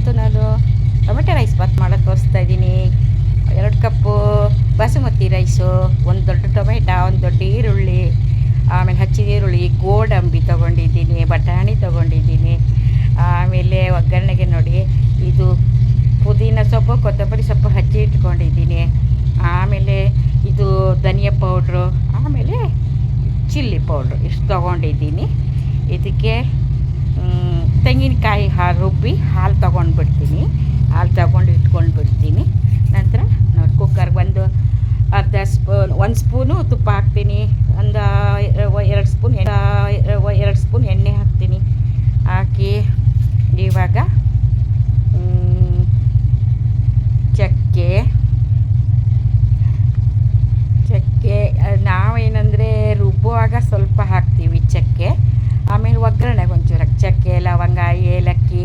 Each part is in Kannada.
ಇವತ್ತು ನಾನು ಟೊಮೆಟೊ ರೈಸ್ ಬಾತ್ ಮಾಡೋದು ತೋರಿಸ್ತಾ ಇದ್ದೀನಿ. 2 ಕಪ್ಪು ಬಾಸುಮತಿ ರೈಸು, ಒಂದು ದೊಡ್ಡ ಟೊಮೆಟೊ, ಒಂದು ದೊಡ್ಡ ಈರುಳ್ಳಿ, ಆಮೇಲೆ ಹಚ್ಚಿದ ಈರುಳ್ಳಿ, ಗೋಡಂಬಿ ತೊಗೊಂಡಿದ್ದೀನಿ, ಬಟಾಣಿ ತೊಗೊಂಡಿದ್ದೀನಿ. ಆಮೇಲೆ ಒಗ್ಗರಣೆಗೆ ನೋಡಿ, ಇದು ಪುದೀನ ಸೊಪ್ಪು, ಕೊತ್ತಂಬರಿ ಸೊಪ್ಪು ಹಚ್ಚಿ ಇಟ್ಕೊಂಡಿದ್ದೀನಿ. ಆಮೇಲೆ ಇದು ಧನಿಯಾ ಪೌಡ್ರು, ಆಮೇಲೆ ಚಿಲ್ಲಿ ಪೌಡ್ರು ಇಷ್ಟು ತೊಗೊಂಡಿದ್ದೀನಿ. ಇದಕ್ಕೆ ತೆಂಗಿನಕಾಯಿ ರುಬ್ಬಿ ಹಾಲು ತೊಗೊಂಡ್ಬಿಡ್ತೀನಿ. ಹಾಲು ತೊಗೊಂಡು ಇಟ್ಕೊಂಡು ಬಿಡ್ತೀನಿ. ನಂತರ ನೋಡಿ ಕುಕ್ಕರ್ಗೆ ಅರ್ಧ ಸ್ಪೂನ್, 1 ಸ್ಪೂನು ತುಪ್ಪ ಹಾಕ್ತೀನಿ. ಒಂದು 2 ಸ್ಪೂನ್ ಎಣ್ಣೆ ಹಾಕ್ತೀನಿ. ಹಾಕಿ ಇವಾಗ ಚಕ್ಕೆ ನಾವೇನಂದರೆ ರುಬ್ಬುವಾಗ ಸ್ವಲ್ಪ ಹಾಕ್ತೀವಿ ಚಕ್ಕೆ. ಆಮೇಲೆ ಒಗ್ಗರಣೆಗೆ ಒಂಚೂರು ಚಕ್ಕೆ, ಲವಂಗ, ಏಲಕ್ಕಿ,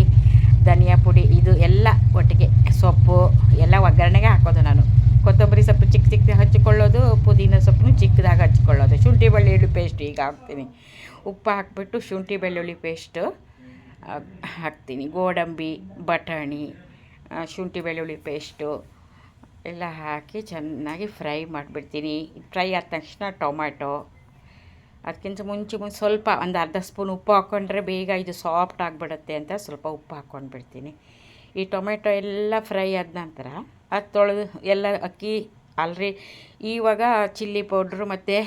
ಧನಿಯಾ ಪುಡಿ, ಇದು ಎಲ್ಲ ಒಟ್ಟಿಗೆ ಸೊಪ್ಪು ಎಲ್ಲ ಒಗ್ಗರಣೆಗೆ ಹಾಕೋದು ನಾನು. ಕೊತ್ತಂಬರಿ ಸೊಪ್ಪು ಚಿಕ್ಕ ಹಚ್ಕೊಳ್ಳೋದು, ಪುದೀನ ಸೊಪ್ಪು ಚಿಕ್ಕದಾಗಿ ಹಚ್ಕೊಳ್ಳೋದು. ಶುಂಠಿ ಬೆಳ್ಳುಳ್ಳಿ ಪೇಸ್ಟ್ ಈಗ ಹಾಕ್ತೀನಿ. ಉಪ್ಪು ಹಾಕ್ಬಿಟ್ಟು ಶುಂಠಿ ಬೆಳ್ಳುಳ್ಳಿ ಪೇಸ್ಟು ಹಾಕ್ತೀನಿ. ಗೋಡಂಬಿ, ಬಟಾಣಿ, ಶುಂಠಿ ಬೆಳ್ಳುಳ್ಳಿ ಪೇಸ್ಟು ಎಲ್ಲ ಹಾಕಿ ಚೆನ್ನಾಗಿ ಫ್ರೈ ಮಾಡಿಬಿಡ್ತೀನಿ. ಫ್ರೈ ಆದ ತಕ್ಷಣ ಟೊಮ್ಯಾಟೊ, ಅದಕ್ಕಿಂತ ಮುಂಚೆ ಸ್ವಲ್ಪ ಒಂದು ಅರ್ಧ ಸ್ಪೂನ್ ಉಪ್ಪು ಹಾಕ್ಕೊಂಡ್ರೆ ಬೇಗ ಇದು ಸಾಫ್ಟ್ ಆಗಿಬಿಡುತ್ತೆ ಅಂತ ಸ್ವಲ್ಪ ಉಪ್ಪು ಹಾಕ್ಕೊಂಡ್ಬಿಡ್ತೀನಿ. ಈ ಟೊಮೆಟೊ ಎಲ್ಲ ಫ್ರೈ ಆದ ನಂತರ ಅದು ತೊಳೆದು ಎಲ್ಲ ಅಕ್ಕಿ ಇವಾಗ ಚಿಲ್ಲಿ ಪೌಡ್ರು ಮತ್ತು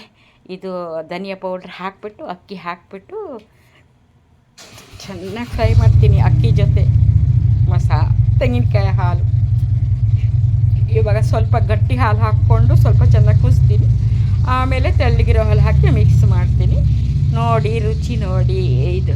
ಇದು ಧನಿಯಾ ಪೌಡ್ರ್ ಹಾಕಿಬಿಟ್ಟು ಅಕ್ಕಿ ಹಾಕಿಬಿಟ್ಟು ಚೆನ್ನಾಗಿ ಫ್ರೈ ಮಾಡ್ತೀನಿ. ಅಕ್ಕಿ ಜೊತೆ ತೆಂಗಿನಕಾಯಿ ಹಾಲು, ಇವಾಗ ಸ್ವಲ್ಪ ಗಟ್ಟಿ ಹಾಲು ಹಾಕ್ಕೊಂಡು ಸ್ವಲ್ಪ ಚೆನ್ನಾಗಿ ಕುದಿಸ್ತೀನಿ. ಆಮೇಲೆ ತೆಳ್ಳಗಿರೋ ಹಾಲು ಹಾಕಿ ಮಿಕ್ಸ್ ಮಾಡ್ತೀನಿ. ನೋಡಿ ರುಚಿ ನೋಡಿ ಇದು